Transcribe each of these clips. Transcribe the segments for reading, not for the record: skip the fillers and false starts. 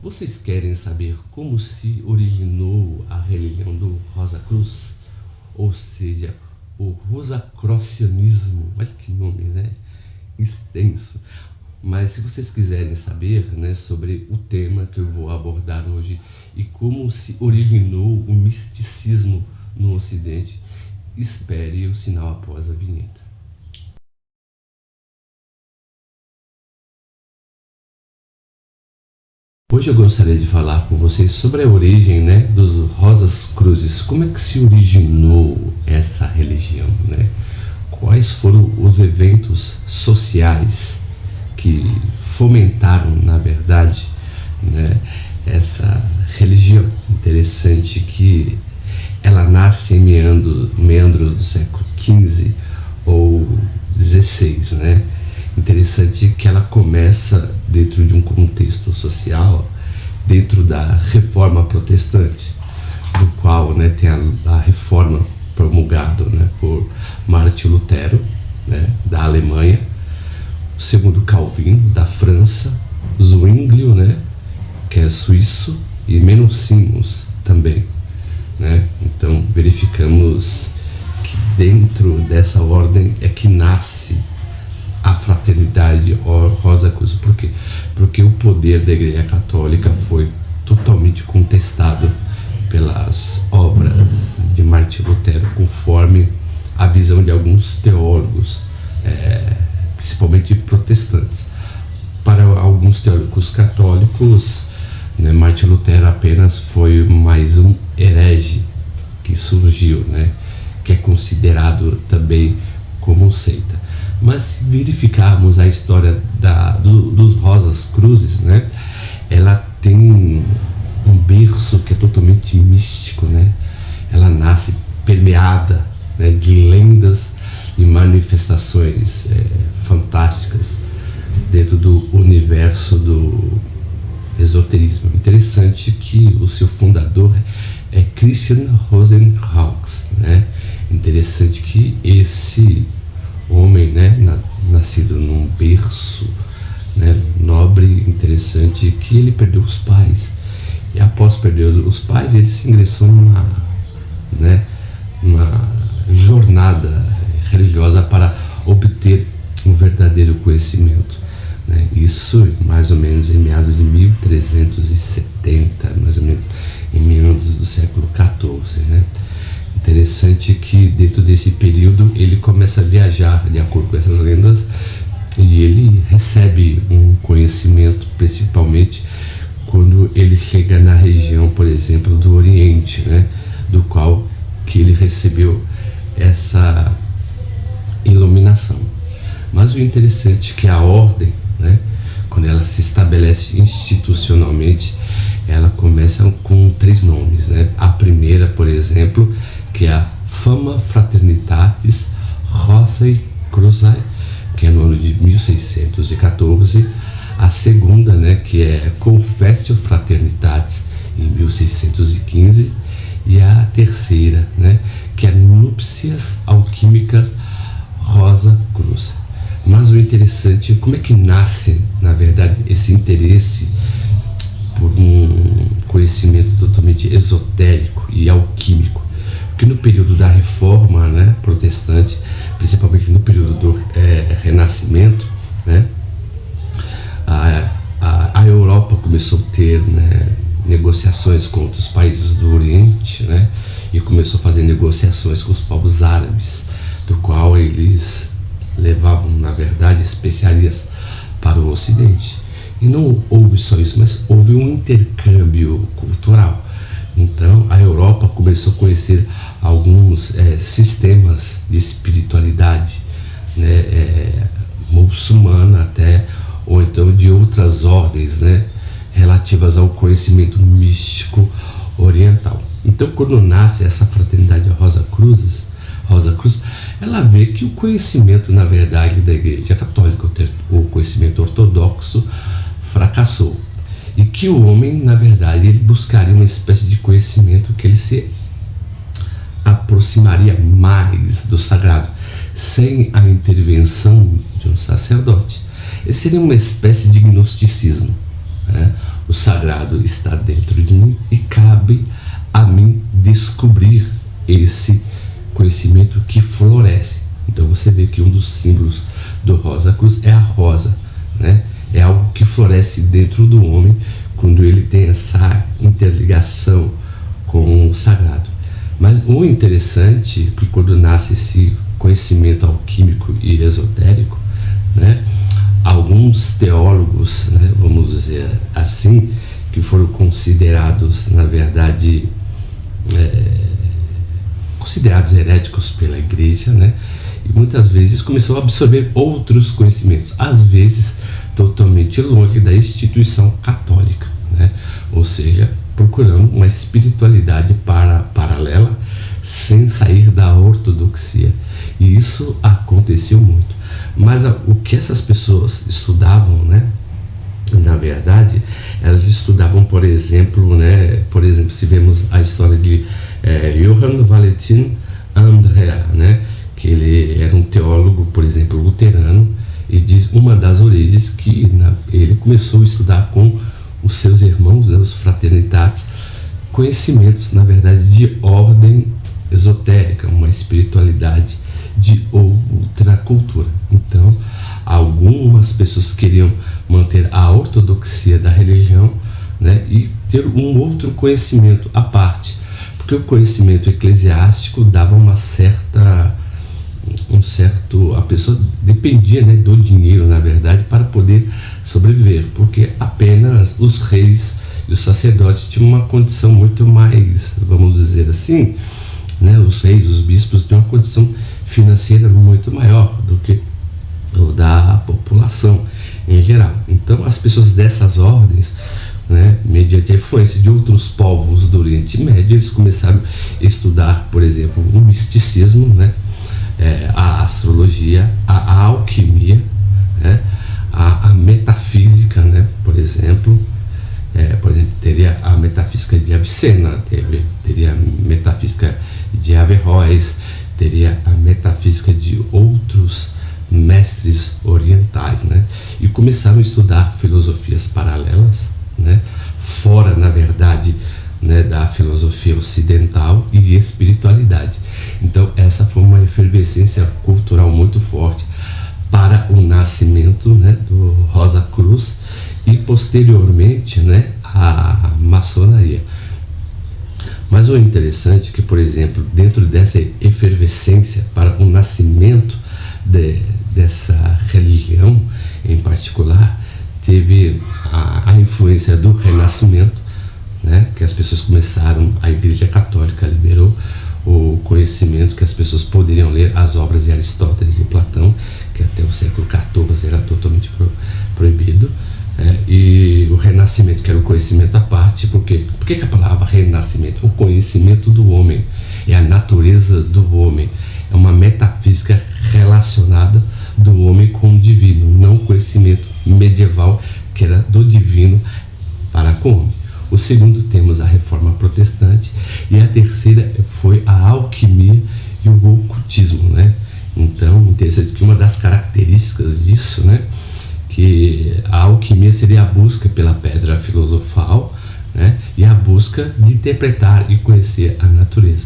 Vocês querem saber como se originou a religião do Rosa Cruz? Ou seja, o rosacrucianismo? Olha que nome, né? Extenso. Mas se vocês quiserem saber, né, sobre o tema que eu vou abordar hoje e como se originou o misticismo no Ocidente, espere o sinal após a vinheta. Hoje eu gostaria de falar com vocês sobre a origem, né, dos Rosas Cruzes. Como é que se originou essa religião, né? Quais foram os eventos sociais que fomentaram, na verdade, né, essa religião? Interessante que ela nasce em meandros do século XV ou XVI, né? Interessante que ela começa dentro de um contexto social, dentro da Reforma Protestante, do qual, né, tem a Reforma promulgada, né, por Martin Lutero, né, da Alemanha, o segundo Calvino, da França, Zwinglio, né, que é suíço, e Menucinus também, né? Então verificamos que dentro dessa ordem é que nasce a fraternidade Rosa Cruz. Por quê? Porque o poder da Igreja Católica foi totalmente contestado pelas obras de Martin Lutero, conforme a visão de alguns teólogos, principalmente protestantes. Para alguns teólogos católicos, né, Martin Lutero apenas foi mais um herege que surgiu, né, que é considerado também como seita. Mas se verificarmos a história dos Rosas Cruzes, né, ela tem um berço que é totalmente místico, né? Ela nasce permeada, né, de lendas e manifestações fantásticas dentro do universo do esoterismo. Interessante que o seu fundador é Christian Rosenhaus, né? Interessante que esse homem, né, nascido num berço, né, nobre, interessante que ele perdeu os pais, e após perder os pais ele se ingressou numa jornada religiosa para obter um verdadeiro conhecimento, né? Isso mais ou menos em meados de 1370, mais ou menos em meados do século XIV, né? Interessante que dentro desse período ele começa a viajar de acordo com essas lendas e ele recebe um conhecimento, principalmente quando ele chega na região, por exemplo, do Oriente, né, do qual que ele recebeu essa iluminação. Mas o interessante é que a ordem, né, quando ela se estabelece institucionalmente, ela começa com 3 nomes, né? A primeira, por exemplo, que é a Fama Fraternitatis Rosae Cruzae, que é no ano de 1614. A segunda, né, que é Confessio Fraternitatis, em 1615. E a terceira, né, que é Núpcias Alquímicas Rosa Cruz. Mas o interessante é como é que nasce, na verdade, esse interesse por um conhecimento totalmente esotérico e alquímico. Porque no período da Reforma, né, protestante, principalmente no período do Renascimento, né, a Europa começou a ter, né, negociações com outros países do Oriente, né, e começou a fazer negociações com os povos árabes, do qual eles levavam, na verdade, especiarias para o Ocidente. E não houve só isso, mas houve um intercâmbio cultural. Então a Europa começou a conhecer alguns sistemas de espiritualidade, né, muçulmana até, ou então de outras ordens, né, relativas ao conhecimento místico oriental. Então quando nasce essa fraternidade Rosa Cruz, ela vê que o conhecimento, na verdade, da Igreja Católica, o conhecimento ortodoxo, fracassou. E que o homem, na verdade, ele buscaria uma espécie de conhecimento que ele se aproximaria mais do sagrado, sem a intervenção de um sacerdote. Esse seria uma espécie de gnosticismo, né? O sagrado está dentro de mim e cabe a mim descobrir esse conhecimento que floresce. Então você vê que um dos símbolos do Rosa Cruz é a rosa, né? É algo que floresce dentro do homem quando ele tem essa interligação com o sagrado. Mas o interessante é que quando nasce esse conhecimento alquímico e esotérico, né, alguns teólogos, né, vamos dizer assim, que foram considerados, na verdade, considerados heréticos pela igreja, né, e muitas vezes começou a absorver outros conhecimentos, às vezes totalmente longe da instituição católica, né, ou seja, procurando uma espiritualidade paralela sem sair da ortodoxia. E isso aconteceu muito. Mas o que essas pessoas estudavam, né? Na verdade, elas estudavam, por exemplo, né? Por exemplo, se vemos a história de Johann Valentin Andrea, né? Que ele era um teólogo, por exemplo, luterano, e diz uma das origens que ele começou a estudar com os seus irmãos, né, os fraternitates, conhecimentos, na verdade, de ordem esotérica, uma espiritualidade de outra cultura. Então, algumas pessoas queriam manter a ortodoxia da religião, né, e ter um outro conhecimento à parte, porque o conhecimento eclesiástico dava a pessoa dependia, né, do dinheiro, na verdade, para poder sobreviver, porque apenas os reis e os sacerdotes tinham uma condição muito mais, vamos dizer assim, né, os reis, os bispos tinham uma condição financeira muito maior do que o da população em geral. Então as pessoas dessas ordens, né, mediante a influência de outros povos do Oriente Médio, eles começaram a estudar, por exemplo, o misticismo, né, a astrologia, a alquimia, né, a metafísica, né, por exemplo, teria a metafísica de Avicena, teria a metafísica de Averroes, teria a metafísica de outros mestres orientais, né, e começaram a estudar filosofias paralelas, né, fora, na verdade, né, da filosofia ocidental e espiritualidade. Então essa foi uma efervescência cultural muito forte para o nascimento, né, do Rosa Cruz e posteriormente, né, a maçonaria. Mas o interessante é que, por exemplo, dentro dessa efervescência para o nascimento dessa religião em particular, teve a influência do Renascimento, né, que as pessoas começaram, a Igreja Católica liberou o conhecimento que as pessoas poderiam ler as obras de Aristóteles e Platão, que até o século XIV era totalmente proibido, e o Renascimento, que era o conhecimento à parte. Por que a palavra renascimento? O conhecimento do homem, é a natureza do homem, é uma metafísica relacionada do homem com o divino, não o conhecimento medieval que era do divino para com o homem. O segundo, temos a Reforma Protestante, e a terceira foi a alquimia e o ocultismo, né? Então, interessante que uma das características disso, né, que a alquimia seria a busca pela pedra filosofal, né, e a busca de interpretar e conhecer a natureza.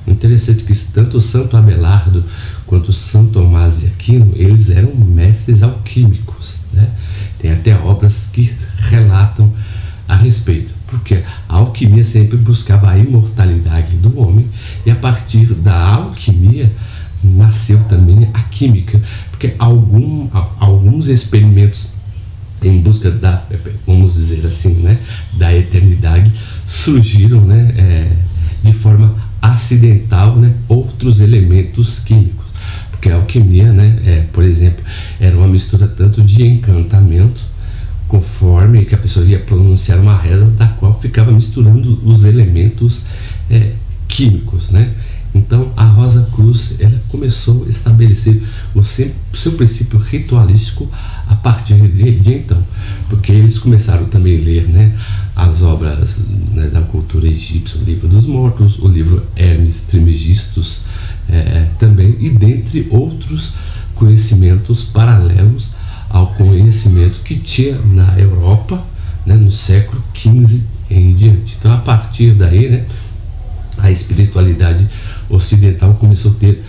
O interessante é que tanto o Santo Abelardo quanto o São Tomás de Aquino, eles eram mestres alquímicos, né? Tem até obras que relatam a respeito, porque a alquimia sempre buscava a imortalidade do homem, e a partir da alquimia nasceu também a química, porque alguns experimentos em busca da, vamos dizer assim, né, da eternidade surgiram, né, de forma acidental, né, outros elementos químicos, porque a alquimia, né, por exemplo, era uma mistura tanto de encantamento, conforme que a pessoa ia pronunciar uma reza, da qual ficava misturando os elementos químicos, né? Então a Rosa Cruz, ela começou a estabelecer o seu princípio ritualístico a partir de então, porque eles começaram também a ler, né, as obras, né, da cultura egípcia, o livro dos mortos, o livro Hermes Trismegistus, também, e dentre outros conhecimentos paralelos ao conhecimento que tinha na Europa, né, no século XV em diante. Então, a partir daí, né, a espiritualidade ocidental começou a ter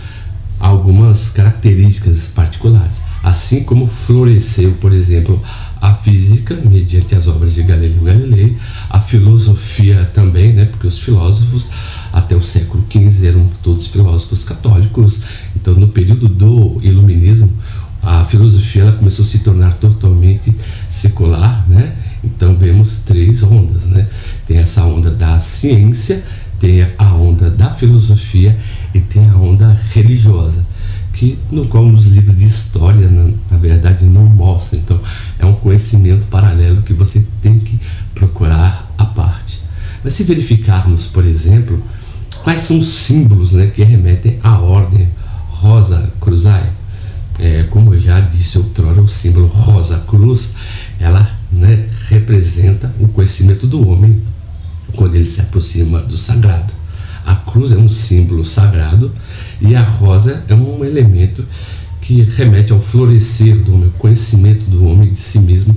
algumas características particulares, assim como floresceu, por exemplo, a física mediante as obras de Galileu Galilei, a filosofia também, né, porque os filósofos até o século XV eram todos filósofos católicos. Então, no período do Iluminismo, a filosofia ela começou a se tornar totalmente secular, né? Então vemos três ondas, né? Tem essa onda da ciência, tem a onda da filosofia e tem a onda religiosa, no qual nos livros de história, na verdade, não mostra. Então, é um conhecimento paralelo que você tem que procurar à parte. Mas se verificarmos, por exemplo, quais são os símbolos, né, que remetem à ordem Rosa Cruzae, como eu já disse outrora, o símbolo Rosa Cruz, ela, né, representa o conhecimento do homem quando ele se aproxima do sagrado. A cruz é um símbolo sagrado e a rosa é um elemento que remete ao florescer do homem, ao conhecimento do homem de si mesmo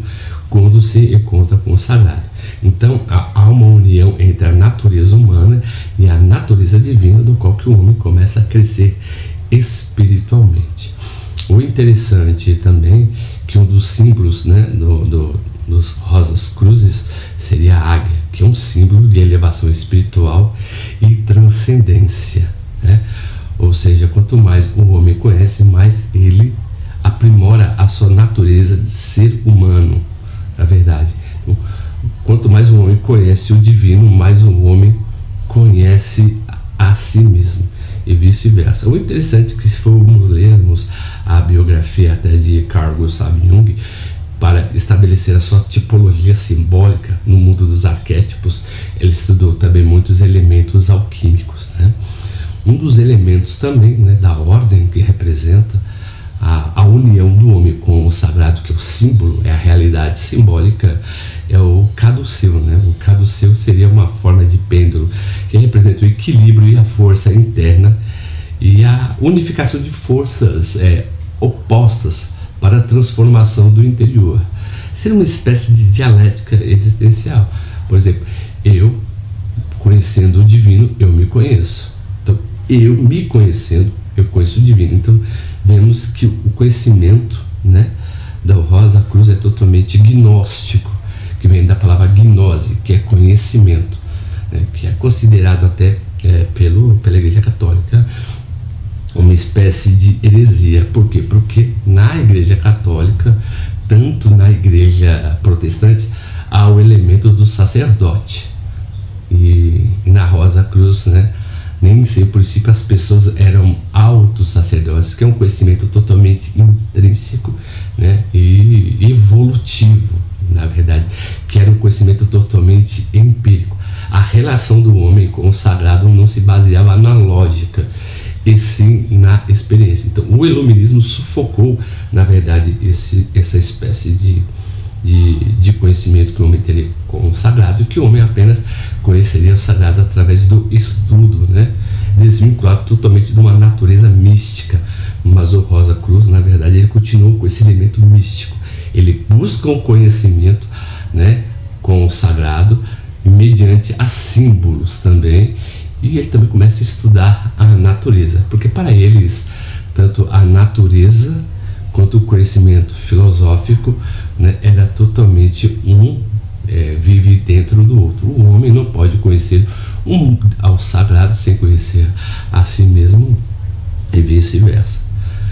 quando se encontra com o sagrado. Então há uma união entre a natureza humana e a natureza divina, do qual que o homem começa a crescer espiritualmente. O interessante também que um dos símbolos, né, dos Rosas Cruzes seria a águia, que é um símbolo de elevação espiritual e transcendência, né? Ou seja, quanto mais o homem conhece, mais ele aprimora a sua natureza de ser humano, na verdade. Então, quanto mais o homem conhece o divino, mais o homem conhece a si mesmo, e vice-versa. O interessante é que, se formos lermos a biografia até de Carl Gustav Jung, para estabelecer a sua tipologia simbólica no mundo dos arquétipos, ele estudou também muitos elementos alquímicos, né? Um dos elementos também, né, da ordem que representa a união do homem com o sagrado, que é o símbolo, é a realidade simbólica, é o caduceu, né? O caduceu seria uma forma de pêndulo que representa o equilíbrio e a força interna e a unificação de forças opostas para a transformação do interior. Seria uma espécie de dialética existencial. Por exemplo, eu, conhecendo o divino, eu me conheço. Então, eu me conhecendo, eu conheço o divino. Então, vemos que o conhecimento, né, da Rosa Cruz é totalmente gnóstico, que vem da palavra gnose, que é conhecimento, né, que é considerado até pela Igreja Católica uma espécie de heresia. Por quê? Porque na Igreja Católica, tanto na Igreja Protestante, há o elemento do sacerdote. E na Rosa Cruz, né, nem sei, por princípio, as pessoas eram auto-sacerdotes, que é um conhecimento totalmente intrínseco, né, e evolutivo, na verdade, que era um conhecimento totalmente empírico. A relação do homem com o sagrado não se baseava na lógica, e sim na experiência. Então, o iluminismo sufocou, na verdade, essa espécie de conhecimento que o homem teria com o sagrado, e que o homem apenas conheceria o sagrado através do estudo, né? Desvinculado totalmente de uma natureza mística. Mas o Rosa Cruz, na verdade, ele continuou com esse elemento místico. Ele busca um conhecimento, né, com o sagrado, mediante a símbolos também. E ele também começa a estudar a natureza, porque para eles, tanto a natureza quanto o conhecimento filosófico, né, era totalmente vive dentro do outro. O homem não pode conhecer ao sagrado sem conhecer a si mesmo, e vice-versa.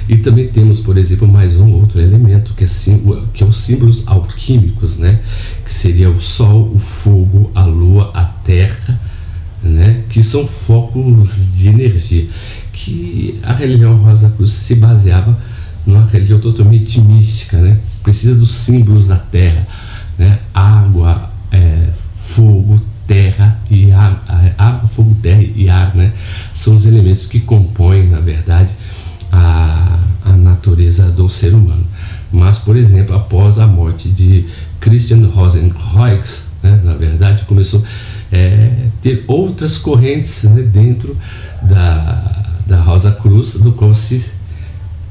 E também temos, por exemplo, mais um outro elemento que é os símbolos alquímicos, né, que seria o sol, o fogo, a lua, a terra, né, que são focos de energia, que a religião Rosa Cruz se baseava numa religião totalmente mística, né, precisa dos símbolos da terra, né, água, fogo, terra e ar, água, fogo, terra e ar, né, são os elementos que compõem, na verdade, a natureza do ser humano. Mas, por exemplo, após a morte de Christian Rosenkreuz, né, na verdade, começou ter outras correntes, né, dentro da Rosa Cruz, do qual se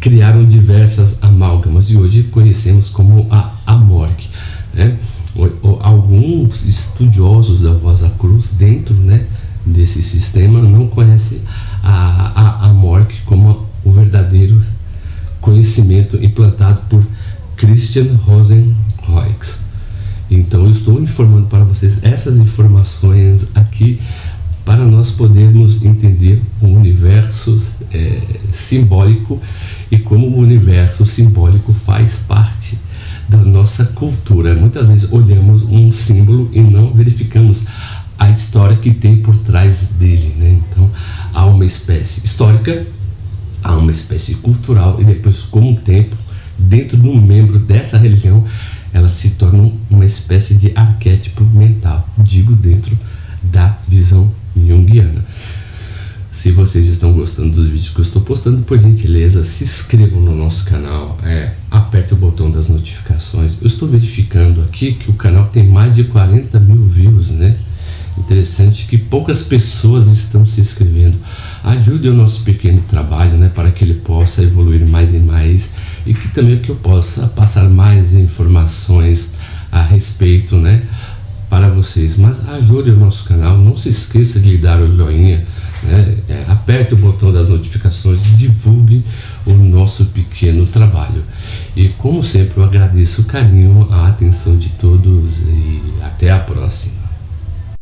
criaram diversas amálgamas, e hoje conhecemos como a Amorg, né? Alguns estudiosos da Rosa Cruz dentro, né, desse sistema não conhecem a MORC como o verdadeiro conhecimento implantado por Christian Rosenroix. Então eu estou informando para vocês essas informações aqui para nós podermos entender o universo simbólico e como o universo simbólico faz parte da nossa cultura. Muitas vezes olhamos um símbolo e não verificamos a história que tem por trás dele, né? Então há uma espécie histórica, há uma espécie cultural e depois, com o tempo, dentro de um membro dessa religião, elas se tornam uma espécie de arquétipo mental, digo, dentro da visão junguiana. Se vocês estão gostando dos vídeos que eu estou postando, por gentileza, se inscrevam no nosso canal, aperte o botão das notificações. Eu estou verificando aqui que o canal tem mais de 40 mil views, né? Interessante que poucas pessoas estão se inscrevendo. Ajude o nosso pequeno trabalho, né, para que ele possa evoluir mais e mais e que também que eu possa passar mais informações a respeito, né, para vocês. Mas ajude o nosso canal, não se esqueça de dar o joinha, né, aperte o botão das notificações e divulgue o nosso pequeno trabalho. E como sempre eu agradeço o carinho, a atenção de todos e até a próxima.